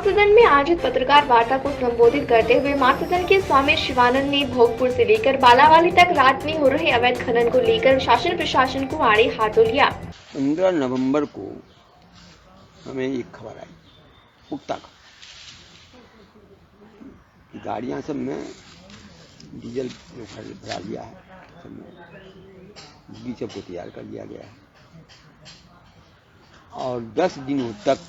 महासदन में आयोजित पत्रकार वार्ता को संबोधित करते हुए महासदन के स्वामी शिवानंद ने भोगपुर से लेकर बालावाली तक रात में हो रहे अवैध खनन को लेकर शासन प्रशासन को आड़े हाथों लिया। 15 नवंबर को हमें एक खबर आई, पुख्ता खबर, गाड़ियां सब में डीजल भरा लिया है, सब में सबको तैयार कर लिया गया है और 10 दिनों तक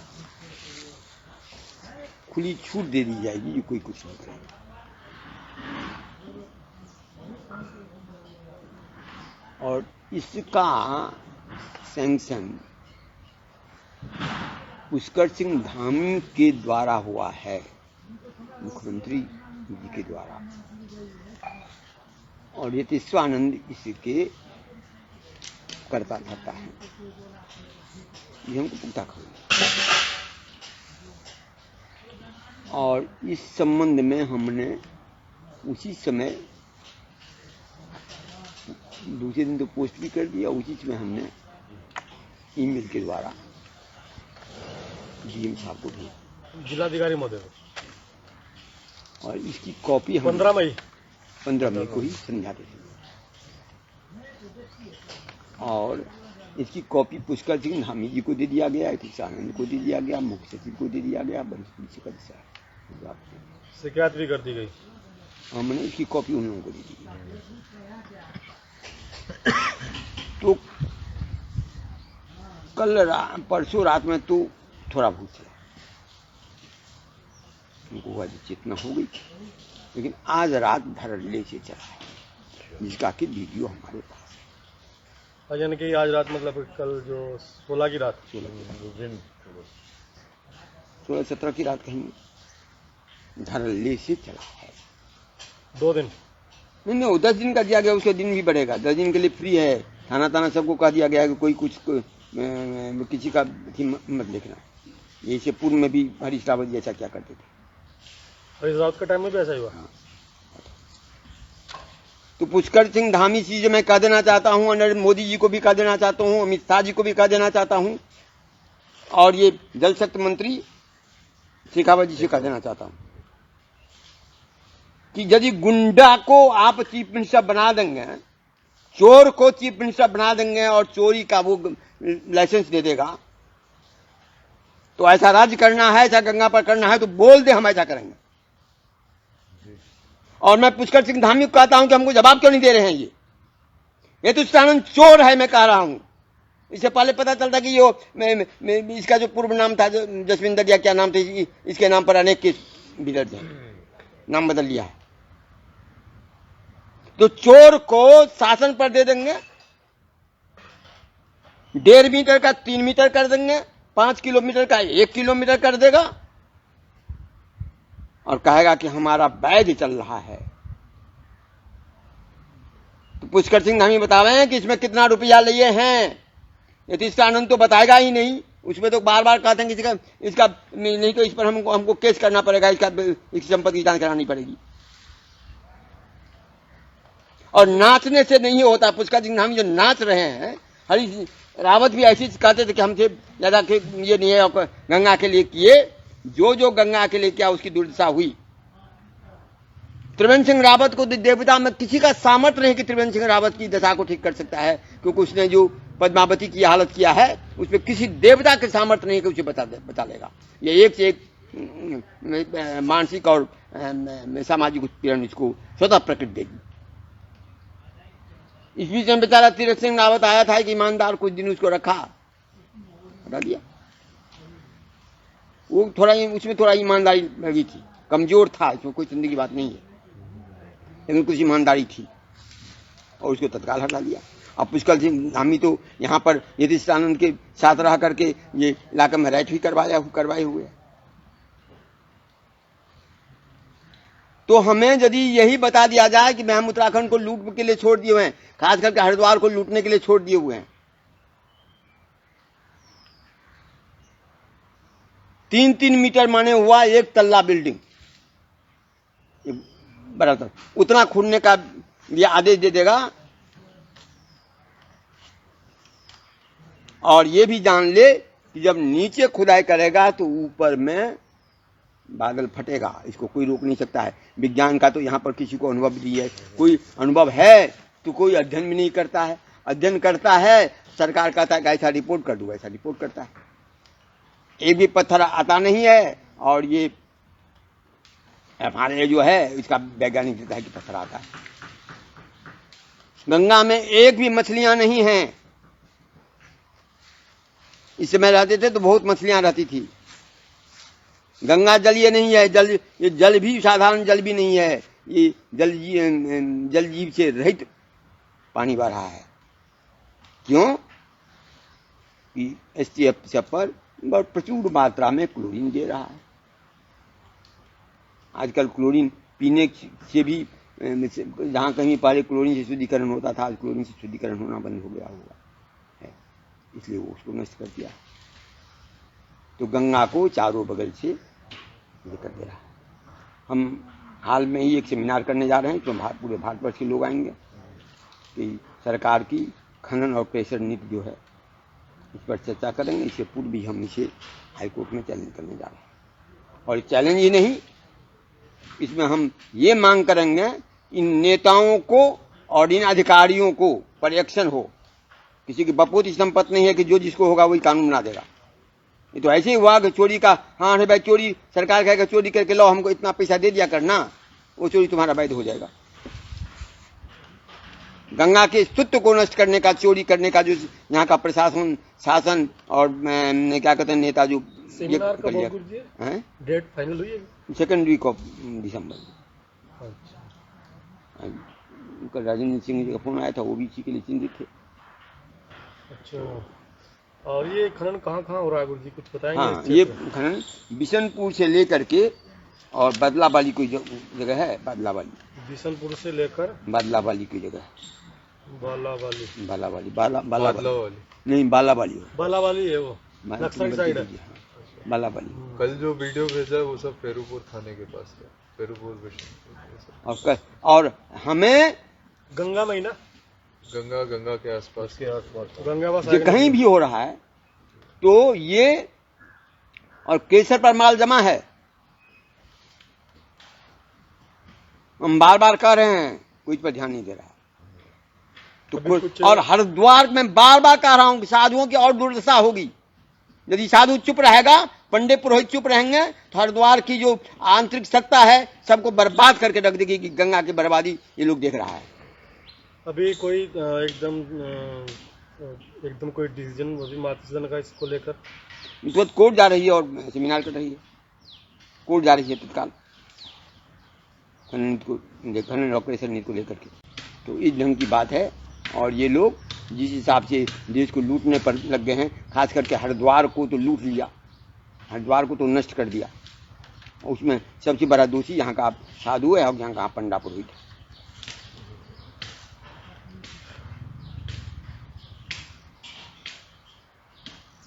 खुली छूट दे दी जाएगी, जो कोई कुछ नहीं करेगा। और इसका सैंक्शन पुष्कर सिंह धामी के द्वारा हुआ है, मुख्यमंत्री जी के द्वारा, और यतीश्वरानंद इसके करता धरता है। ये हमको पुख्ता खबर। और इस संबंध में हमने उसी समय दूसरे दिन तो पोस्ट भी कर दिया, उसी समय हमने ईमेल के द्वारा डीएम साहब को दी, जिलाधिकारी महोदय, और इसकी कॉपी हम 15 मई को ही समझाते थे। और इसकी कॉपी पुष्कर सिंह धामी जी को दे दिया गया, यतीश्वरानंद को दे दिया गया, मुख्य सचिव को दे दिया गया, वरिष्ठ पुलिस अधीक्षक शिकायत भी कर दी गई। हमने इसकी कॉपी उन लोगों को दे दी। तो परसों रात में तो थोड़ा भूत है, उनको हुआ चेतना हो गई, लेकिन आज रात धड़ल्ले से चला है, जिसका कि वीडियो हमारे पास है। यानी कि आज रात मतलब कल जो 16 की रात, 16-17 की रात कहीं धड़ल्ले से चला है। 2 दिन नहीं, 10 दिन का दिया गया, उसका दिन भी बढ़ेगा। 10 दिन के लिए फ्री है, थाना सबको कह दिया गया कि कोई कुछ किसी का मत लिखना। ये से पूर्व में भी हरीश रावत जी ऐसा क्या करते थे। हरीश रावत के टाइम में भी ऐसा ही हुआ। हाँ। तो पुष्कर सिंह धामी जी मैं कह देना चाहता हूँ, नरेंद्र मोदी जी को भी कह देना चाहता हूँ, अमित शाह जी को भी कह देना चाहता हूँ, और ये जल शक्ति मंत्री शेखावत जी से कह देना चाहता हूँ कि यदि गुंडा को आप चीफ मिनिस्टर बना देंगे, चोर को चीफ मिनिस्टर बना देंगे और चोरी का वो लाइसेंस दे देगा, तो ऐसा राज्य करना है, ऐसा गंगा पर करना है तो बोल दे, हम ऐसा करेंगे। और मैं पुष्कर सिंह धामी को कहता हूं कि हमको जवाब क्यों नहीं दे रहे हैं। ये तो यतीश्वरानंद चोर है, मैं कह रहा हूं। इससे पहले पता चलता कि यो इसका जो पूर्व नाम था, जसविंदर या क्या नाम था, इसके नाम पर अनेक केस बिगड़ हैं, नाम बदल लिया है। तो चोर को शासन पर दे देंगे, 1.5 मीटर का 3 मीटर कर देंगे, 5 किलोमीटर का 1 किलोमीटर कर देगा, और कहेगा कि हमारा वैध चल रहा है। तो पुष्कर सिंह धामी बता रहे हैं कि इसमें कितना रुपया लिए हैं। यतीश्वरानंद तो बताएगा ही नहीं, उसमें तो बार बार कहते हैं कि इसका नहीं तो इस पर हमको केस करना पड़ेगा, इसकी संपत्ति की जांच करानी पड़ेगी। और नाचने से नहीं होता। पुष्कर सिंह धामी जो नाच रहे हैं, हरीश रावत भी ऐसी कहते थे कि हमसे ज्यादा ये नहीं है, गंगा के लिए किए, जो गंगा के लिए किया उसकी दुर्दशा हुई। त्रिवेंद्र सिंह रावत को देवता में किसी का सामर्थ्य नहीं कि त्रिवेंद्र सिंह रावत की दशा को ठीक कर सकता है, क्योंकि उसने जो पद्मावती की हालत किया है उसमें किसी देवता के सामर्थ्य नहीं कि उसे बचा लेगा। ये एक से एक मानसिक और सामाजिक उत्पीड़न इसको स्वतः प्रकृति देगी। इस बीच में बेचारा तीरथ सिंह रावत आया था, एक ईमानदार, कुछ दिन उसको रखा, हटा दिया। वो उसमें थोड़ा ईमानदारी लगी थी, कमजोर था, इसमें कोई चिंता की बात नहीं है, लेकिन कुछ ईमानदारी थी और उसको तत्काल हटा दिया। अब पुष्कर सिंह धामी तो यहाँ पर यतीश्वरानंद के साथ रह करके ये इलाके में राइट भी करवाए हुए। तो हमें यदि यही बता दिया जाए कि हम उत्तराखंड को लूट के लिए छोड़ दिए हुए हैं, खास करके हरिद्वार को लूटने के लिए छोड़ दिए हुए हैं, 3-3 मीटर माने हुआ 1 तल्ला बिल्डिंग, बराबर उतना खोदने का ये आदेश दे देगा। और ये भी जान ले कि जब नीचे खुदाई करेगा तो ऊपर में बादल फटेगा, इसको कोई रोक नहीं सकता है। विज्ञान का तो यहाँ पर किसी को अनुभव नहीं है, कोई अनुभव है तो कोई अध्ययन भी नहीं करता है। अध्ययन करता है, सरकार कहता है कि ऐसा रिपोर्ट कर दो, ऐसा रिपोर्ट करता है। एक भी पत्थर आता नहीं है, और ये हमारे जो है इसका वैज्ञानिक देता है कि पत्थर आता है। गंगा में एक भी मछलियां नहीं हैं। इस समय रहते थे तो बहुत मछलियां रहती थी। गंगा जल ये नहीं है, ये जल भी साधारण जल भी नहीं है, ये जल जीव से रहित पानी बह रहा है। क्यों? कि STF पर बहुत प्रचुर मात्रा में क्लोरीन दे रहा है। आजकल क्लोरीन पीने से भी, जहाँ कहीं पहले क्लोरीन से शुद्धिकरण होता था, आज क्लोरीन से शुद्धिकरण होना बंद हो गया होगा है, इसलिए वो उसको नष्ट कर दिया। तो गंगा को चारों बगल से ये कर दे रहा है। हम हाल में ही एक सेमिनार करने जा रहे हैं, तो पूरे भारतवर्ष के लोग आएंगे कि सरकार की खनन और प्रेशर नीति जो है इस पर चर्चा करेंगे। इससे पूर्व भी हम इसे हाईकोर्ट में चैलेंज करने जा रहे हैं। और चैलेंज ही नहीं, इसमें हम ये मांग करेंगे इन नेताओं को और इन अधिकारियों को परिरक्षण हो। किसी की बपोती संपत्ति नहीं है कि जो जिसको होगा वही कानून बना देगा। ये तो ऐसे ही हुआ कि चोरी का, हाँ अरे भाई चोरी, सरकार कहेगा चोरी करके लाओ, हमको इतना पैसा दे दिया करना, वो चोरी तुम्हारा वैध हो जाएगा। गंगा के अस्तित्व को नष्ट करने का, चोरी करने का जो यहाँ का प्रशासन, शासन और क्या कहते हैं नेता जो सेमिनार का डेट फाइनल हुई है? 2 वीक ऑफ दिसंबर। अच्छा। कल राजेंद्र सिंह जी का फोन आया था, वो भी इसी के लिए चिंतित थे। अच्छा, और ये खनन कहाँ कहाँ हो रहा है गुरु जी, कुछ बताएंगे? हाँ, ये खनन बिशनपुर से लेकर के और बदलावाली कोई जगह है, बदलावाली, बिशनपुर से लेकर बदलावाली की जगह, बालावाली नहीं बालावाली है वो, नक्सल साइड है। बालावाली। कल जो वीडियो भेजा है वो सब पेरूपुर थाने के पास है, पेरूपुर बिशनपुर। और हमें गंगा में ही ना, गंगा के आसपास जो कहीं भी हो रहा है तो ये, और केसर पर माल जमा है, हम बार बार कह रहे हैं, कोई इस पर ध्यान नहीं दे रहा है। तो और हरिद्वार में बार बार कह रहा हूं कि साधुओं की और दुर्दशा होगी यदि साधु चुप रहेगा, पंडित पुरोहित चुप रहेंगे, तो हरिद्वार की जो आंतरिक सत्ता है सबको बर्बाद करके रख देगी। कि गंगा की बर्बादी ये लोग देख रहा है। अभी कोई एकदम कोई डिसीजन अभी मातृसदन का इसको लेकर? इस वक्त कोर्ट जा रही है और सेमिनार कर रही है, कोर्ट जा रही है तत्काल खनन ऑपरेशन नीति को लेकर के। तो इस ढंग की बात है। और ये लोग जिस हिसाब से देश को लूटने पर लग गए हैं, खास करके हरिद्वार को तो लूट लिया, हरिद्वार को तो नष्ट कर दिया। उसमें सबसे बड़ा दोषी यहाँ का साधु है और यहाँ का पंडा पुरोहित है।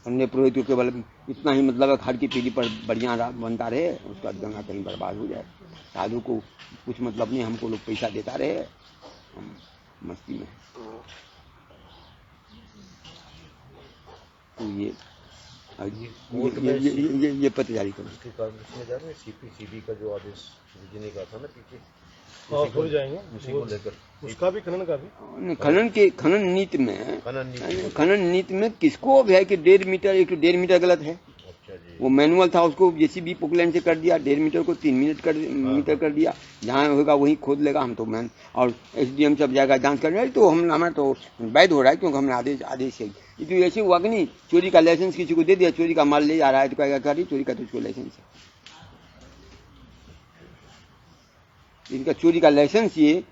पंडित पुरोहित को केवल इतना ही मतलब है, हर की पीढ़ी पर बढ़िया बनता रहे, उसका गंगा कहीं बर्बाद हो जाए। साधु को कुछ मतलब नहीं, हमको लोग पैसा देता रहे, हम मस्ती में। तो ये पत्र जारी करो। CPCB का जो आदेश देने का था ना पीछे, हो जाएंगे उसी को लेकर, उसका भी खनन का भी खनन नीति में किसको है कि 1.5 मीटर, 1.5 मीटर गलत है। अच्छा जी, वो मैनुअल था, उसको JCB पोकलैंड से कर दिया, 1.5 मीटर को 3 मीटर कर दिया। जहाँ होगा वहीं खोद लेगा। हम तो और SDM सब जाएगा जांच करने, तो हमारा तो वैध हो रहा है, क्योंकि हमने आदेश है। ये तो ऐसे हुआ कि नहीं, चोरी का लाइसेंस किसी को दे दिया, चोरी का माल ले जा रहा है तो क्या कह रही, चोरी का तो उसको लाइसेंस है, इनका चोरी का लाइसेंस। ये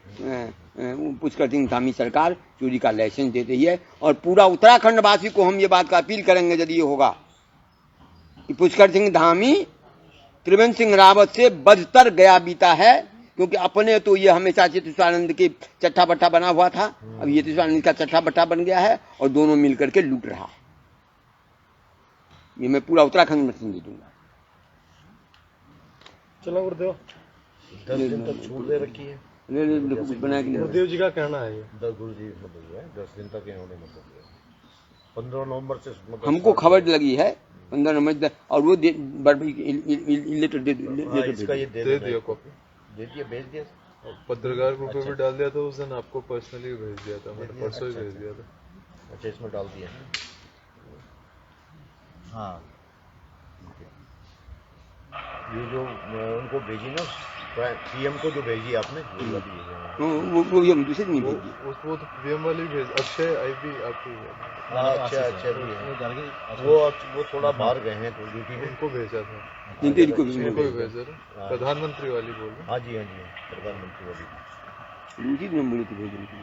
पुष्कर सिंह धामी सरकार चोरी का लाइसेंस दे रही है। और पूरा उत्तराखंड वासी को हम ये बात का अपील करेंगे, यदि ये होगा कि पुष्कर सिंह धामी त्रिवेंद्र सिंह रावत से बदतर गया बीता है, क्योंकि अपने तो ये हमेशा चतुष्पानंद के चट्टा बट्टा बना हुआ था, अब ये चतुष्पानंद का चट्टा बट्टा बन गया है और दोनों मिलकर के लूट रहा है। ये मैं पूरा उत्तराखंड में दे दूंगा। चलो गुरुदेव, 10 दिन तक छूट दे रखी है। कुछ बनाया कि नहीं? गुरुदेव जी का कहना है ये, गुरु जी मतलब 10 दिन तक इन्होंने मतलब 15 नवंबर से मतलब हमको खबर लगी है 15 नवंबर, और वो लेटर हाँ, इसका ये दे दिया कॉपी, दे दिया, भेज दिया। और पत्रकार ग्रुप पे भी डाल दिया था उस दिन, आपको पर्सनली भेज दिया था मैंने, परसों ही भेज दिया था। अच्छा, इसमें डाल दिया। हाँ, ये जो उनको भेजी ना पीएम को जो भेजी आपने, वो वाली भेजी है। वो हम दूसरे नहीं भेजी। वो तो पीएम वाली भेज, अक्षय आईबी आपको, हाँ, अच्छा भी है। वो थोड़ा बाहर गए हैं तो ड्यूटी में, उनको भेजा था, इनको उनको भी भेजा था। प्रधानमंत्री वाली बोल रहे हैं। हाँ जी, प्रधानमंत्री वाली दूसरी नंबर की भेजी थी।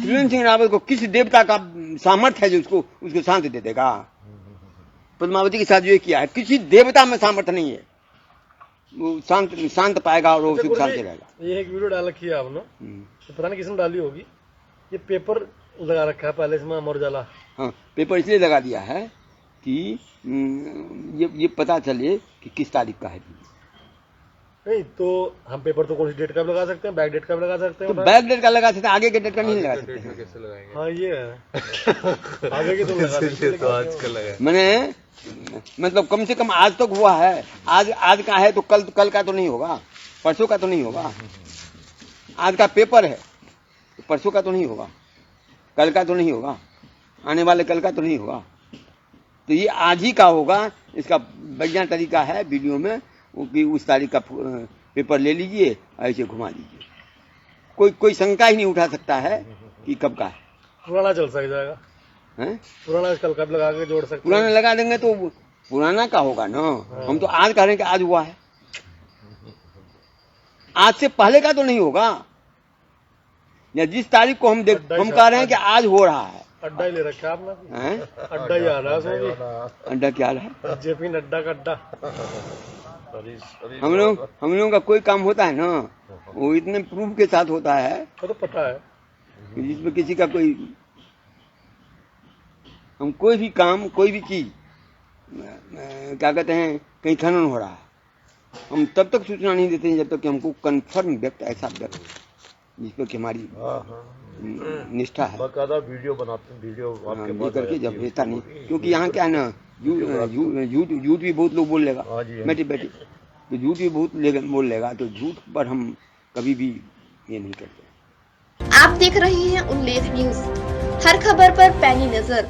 त्रिवेंद्र सिंह रावत को किस देवता का सामर्थ्य है जो उसको शांति दे देगा? पद्मावती के साथ जो किया है, किसी देवता में सामर्थ्य नहीं है, वो शांत पाएगा और वो सुख शांति रहेगा। ये एक वीडियो डाल रखी है आपने, तो पता नहीं किसने डाली होगी, ये पेपर लगा रखा है पहले से अमर उजाला। हाँ, पेपर इसलिए लगा दिया है कि ये पता चले कि किस तारीख का है। नहीं तो हम पेपर तो कौन सी डेट का भी लगा सकते हैं, बैक डेट का भी लगा सकते हैं। तो बैक डेट का लगा सकते हैं, आगे के डेट का नहीं लगा सकते डेट में हैं। कैसे लगाएंगे? हाँ ये है। आगे की तो लगा सकते हैं। तो आजकल लगाए। मैंने मतलब कम से कम आज तक हुआ है, आज का है तो कल का तो नहीं होगा, परसों का तो नहीं होगा। आज का पेपर है तो परसों का तो नहीं होगा, कल का तो नहीं होगा, आने वाले कल का तो नहीं होगा। तो ये आज ही का होगा। इसका बढ़िया तरीका है वीडियो में कि उस तारीख का पेपर ले लीजिए, ऐसे घुमा लीजिए, कोई शंका ही नहीं उठा सकता है कि कब का है। पुराना चल सक जाएगा, हैं? पुराना कल का भी लगा के जोड़ सकते हैं। पुराना लगा देंगे तो पुराना का होगा ना। हम तो आज कह रहे हैं कि आज हुआ है, आज से पहले का तो नहीं होगा। या जिस तारीख को हम कह रहे हैं कि आज हो रहा है। अड्डा ही ले रखा है आपने, हैं? अड्डा ही आ रहा है उसमें। अड्डा क्या है? जेपी नड्डा का अड्डा। हम लोगों का कोई काम होता है ना, वो इतने प्रूफ के साथ होता है वो तो पता है कि जिसमें किसी का कोई, हम कोई भी काम, कोई भी चीज, क्या कहते हैं, कहीं खनन हो रहा है, हम तब तक सूचना नहीं देते हैं जब तक कि हमको कंफर्म व्यक्त, ऐसा व्यक्त जिस पर कि हमारी निष्ठा है। बकायदा वीडियो बनाते हैं, वीडियो आपके पास करके जब भेजता नहीं, क्योंकि यहाँ क्या है ना, झूठ भी बहुत लोग बोल लेगा, बैठी तो झूठ भी बहुत बोल लेगा, तो झूठ पर हम कभी भी ये नहीं करते। आप देख रहे हैं उल्लेख न्यूज, हर खबर पर पैनी नजर।